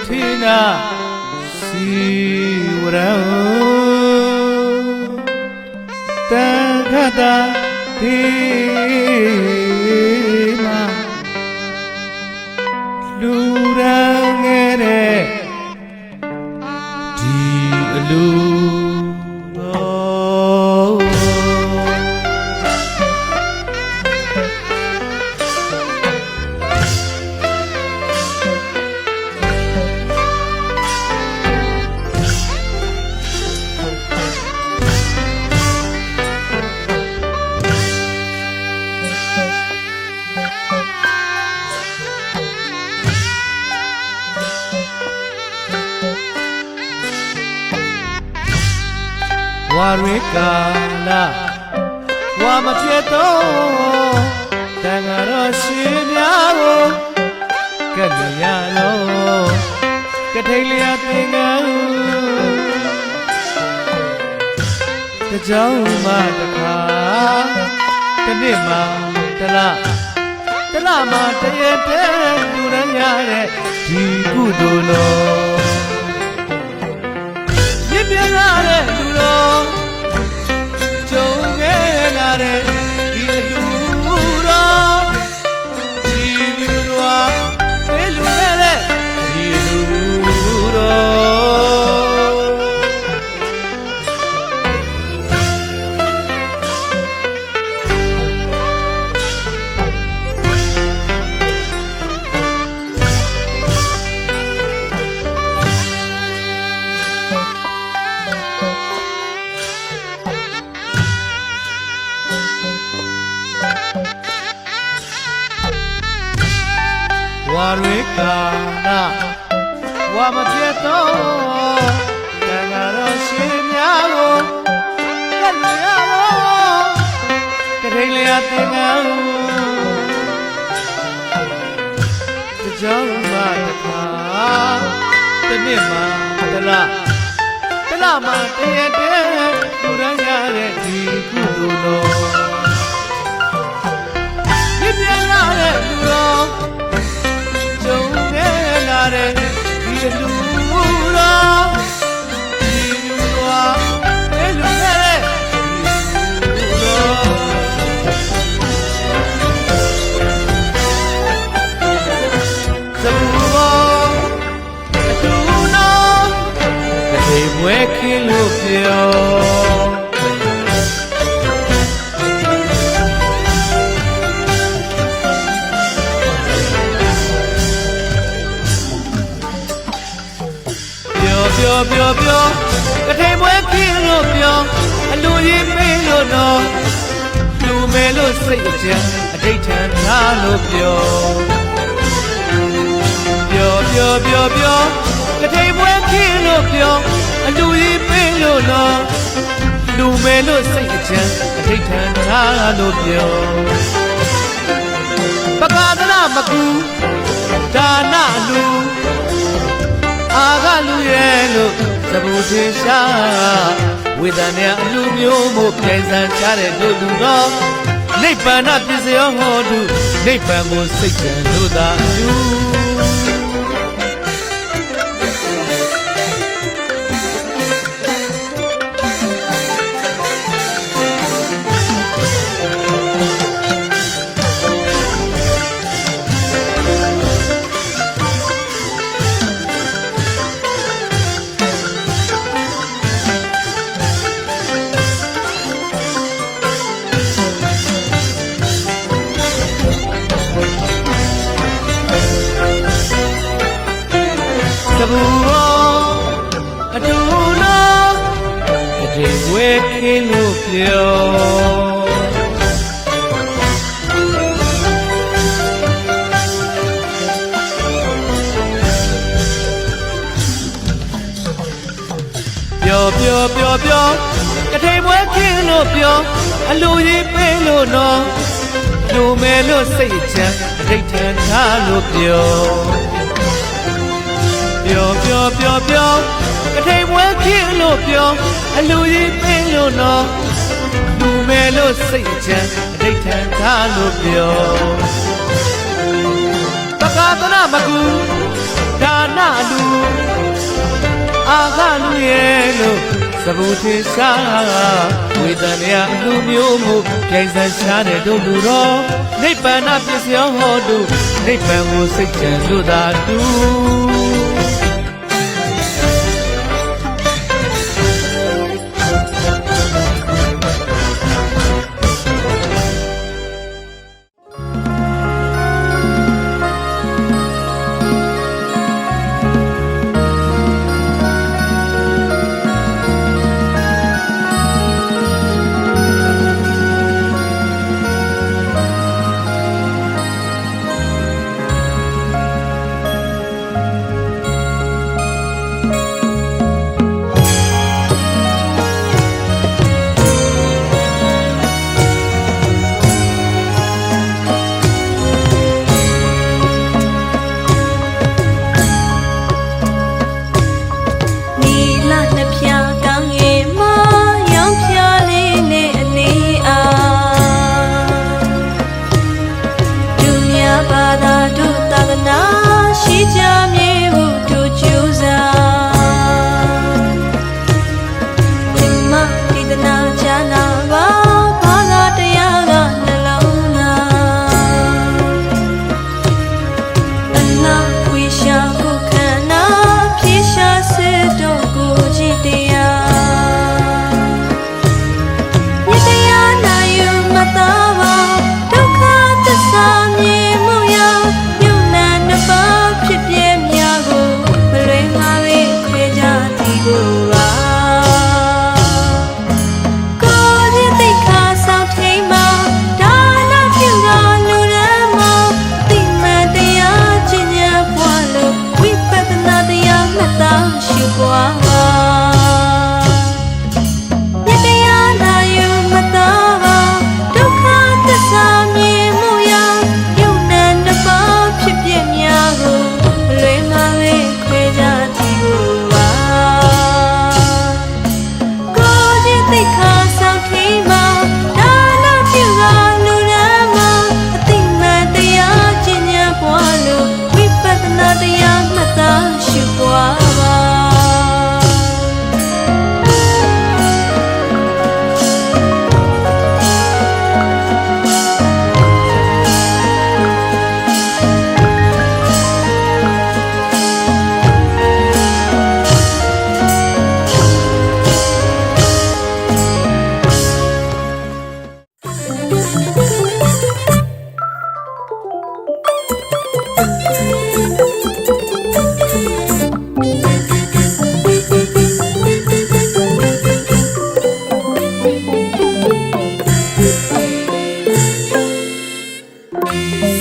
Tina Siwarao Tagada Tima Lurangere Di Alu Warikala Wamapieto Tangaro Shimiao Kanyalo Katelia Tingal Kajoma Taka Kanima Tala Talama Tayete Duranyare Tigudulo Yipianare Dulo Jongenare Ilura Ilura Elure Ilura Warikana Wamapieto Tangaro Shimiao Kanyalo Katelia Tingal Kajoma Taka Kanima Tala Talama Tayete Duranyare Tigudulo Yipianare Dulo Jongenare Ilura Ilura Elure Ilura Sabubo Atuna Katebwe Kilupio Pyo pyo Katay mwe kilo pyo Alu yi me lo no Lu me lo say chen Aday chan na lo pyo Pyo pyo pyo pyo Katay mwe kilo pyo Alu yi me lo no Lu me lo say chen Aday chan na lo pyo Pakadana maku Dana lu Agalu yelo Sabudisha Widanya alumyo mo Piensan chare doduno Nipana pisyo hodu Nipan mo sikyan luda yu Sabuo Atuna Katebwe Kilupio Pyo pyo pyo pyo Katebwe Kilupio Alu yi pe lo no Lu me lo say chan Aday chan na lo pyo Pyo pyo pyo pyo Katay mwe kilo pyo Alu yi pe lo no Lu me lo say chan Aday chan na lo pyo Pakadana maku Dana lu လူရဲ့လို့စပူထင်ရှားဝေဒနာအလူမျိုးမှုပြိုင်ဆိုင်ရှားတဲ့တို့လူတော်နိဗ္ဗာန်ပစ္စယောဟောတုနိဗ္ဗာန်ကိုစိတ်ကြံလို့သာတူ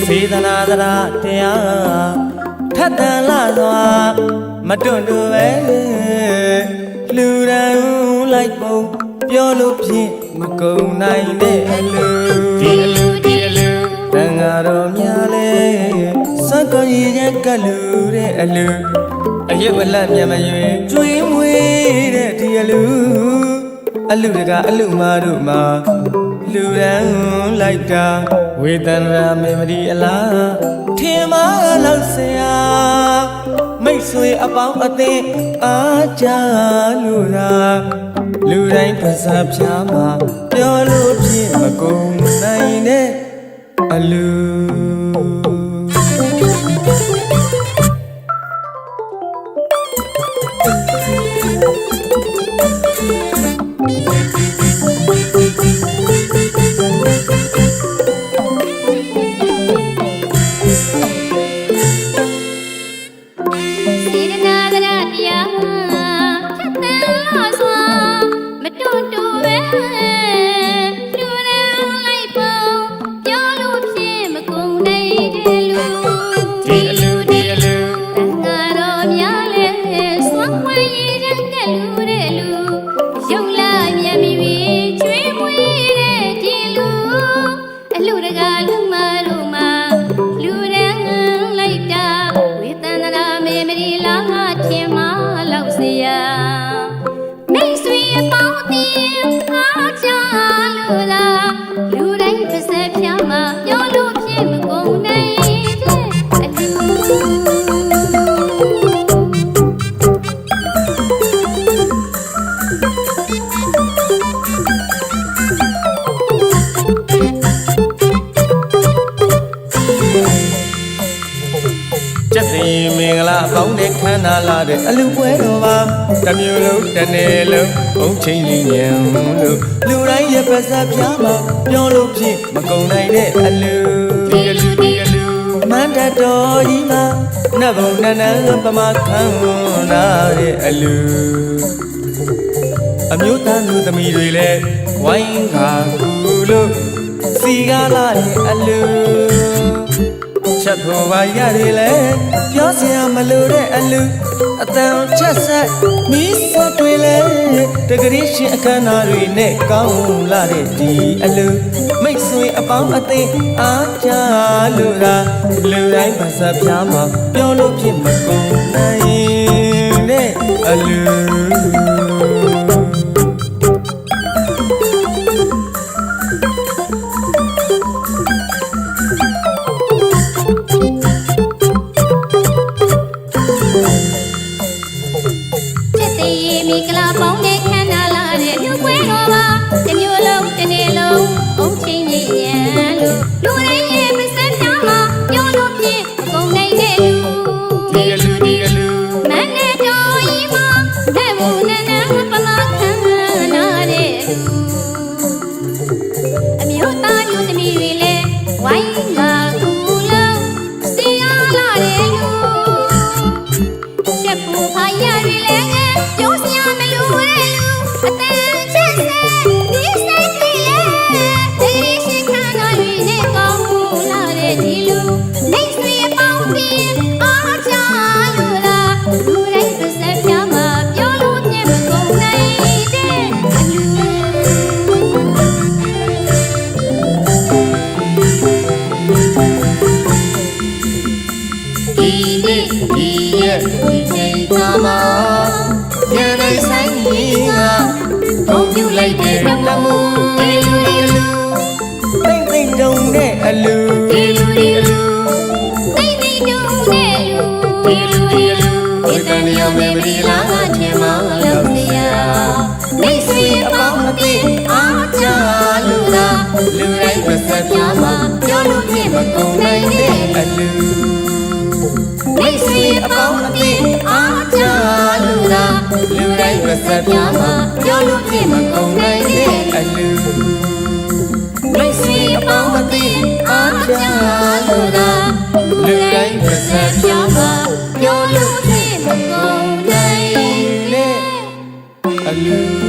စေတနာသရာတရားထက်တန်လာစွာမတွန့်တူပဲလူရန်လိုက်ပုံပြောလို့ဖြင့်မကုန်နိုင်တဲ့အလူဒီအလူဒီအလူတန်ဃာတော်များလဲစက္ကရည်ရဲ့ကလူတဲ့အလူအယုတ်အလတ်မြတ်မရွေကျွေးမွေးတဲ့ဒီအလူတကအလူမာတို့မှာလူရန်လိုက်တာဝေဒနာမေမဒီအလားထင်မလောက်စရာမိတ်ဆွေအပေါင်းအသင်းအားကြလို့လားလူတိုင်းပါစားဖြားမှာပြောလို့ဖြစ်မကုန်နိုင်တဲ့အလူ ကျက်သိမင်္ဂလာပေါင်းတဲ့ခန္ဓာလာတဲ့အလူပွဲတော်ပါတစ်မျိုးလုံးတစ်နေ့လုံးဘုံချင်းကြီးညံလို့လူတိုင်းရဲ့ပါးစပ်ပြားမှာပြောလို့ဖြင့်မကုန်နိုင်တဲ့အလူဒီအလူမန္တတော်ကြီးမှာနတ်ဘုံနန်းနန်းပမာခံနာတဲ့အလူအမျိုးသားလူသမီးတွေလည်းဝိုင်းခါကူလို့စီကားလာတဲ့အလူချက်ဖို့ပါရတယ်လေပြောစရာမလိုတဲ့အလူအတန်ချက်ဆက်မီးစက်တွေလေတကယ်ရှင်အခမ်းအနားတွေနဲ့ကောင်းလာတဲ့ဒီအလူမိတ်ဆွေအပေါင်းအသင်းအားကြလို့သာလူတိုင်းပါစပ်ပြားမှာပြောလို့ဖြစ်မကုန်နိုင်တဲ့အလူမိကလာပေါင်းတဲ့ခန္ဓာလာတဲ့လူပွဲတော်ပါတစ်မျိုးလုံးတစ်နေ့လုံးအုံချင်းကြီးရန်လို့လူတိုင်းရဲ့ပစံပြားမှာပြောလို့ဖြင့်အကုန်နိုင်တဲ့လူဒီအလူမန္တတော်ကြီးမှာဘယ်ဘူးနန်းနန်းပမာခံနာတဲ့လူအမျိုးသားလူသမီးတွေလည်းဝိုင်းကကူလုံးစီအားလာတဲ့လူချက်ဖို့ဖာရတွေလည်းပြောစရာမလိုတဲ့လူအတန်ချက်ဆက်ဒီစိတ်တွေလည်းတကယ်ရှိခန္ဓာတွေနဲ့ကောင်းလာတဲ့ဒီလူမိတ်ဆွေပေါင်းပြီးအားကြလို့လားလူတိုင်းပါစပ်ပြားမှာပြောလို့မြင်မကုန်နိုင်တဲ့အလူဒီနေ့ဒီရဲ့ဒီချိန်ကမှာရန်တိုင်းဆိုင်ကြီးကဂုံပြူလိုက်တဲ့လမှုဒီလူတိတ်တိတ်တုံတဲ့အလူ ဒီလူတိတ်တိတ်တုံတဲ့လူဒီတန်ရမေမဒီလာချင်မလို့စရာမိတ်ဆွေအပေါင်းအသင်းအားကြလို့လားလူတိုင်းပါစပ်ပြားမှာပြောလို့ဖြစ်မကုန်နိုင်တဲ့အလူမိတ်ဆွေအပေါင်းအသင်းအားကြလို့လားလူတိုင်းပါစပ်ပြားမှာပြောလို့ဖြစ်မကုန်နိုင်တဲ့အလူမိတ်ဆွေအပေါင်းအသင်းအားကြလို့လားလူတိုင်းပါစပ်ပြားမှာပြောလို့ဖြစ်မကုန်နိုင်တဲ့အလူ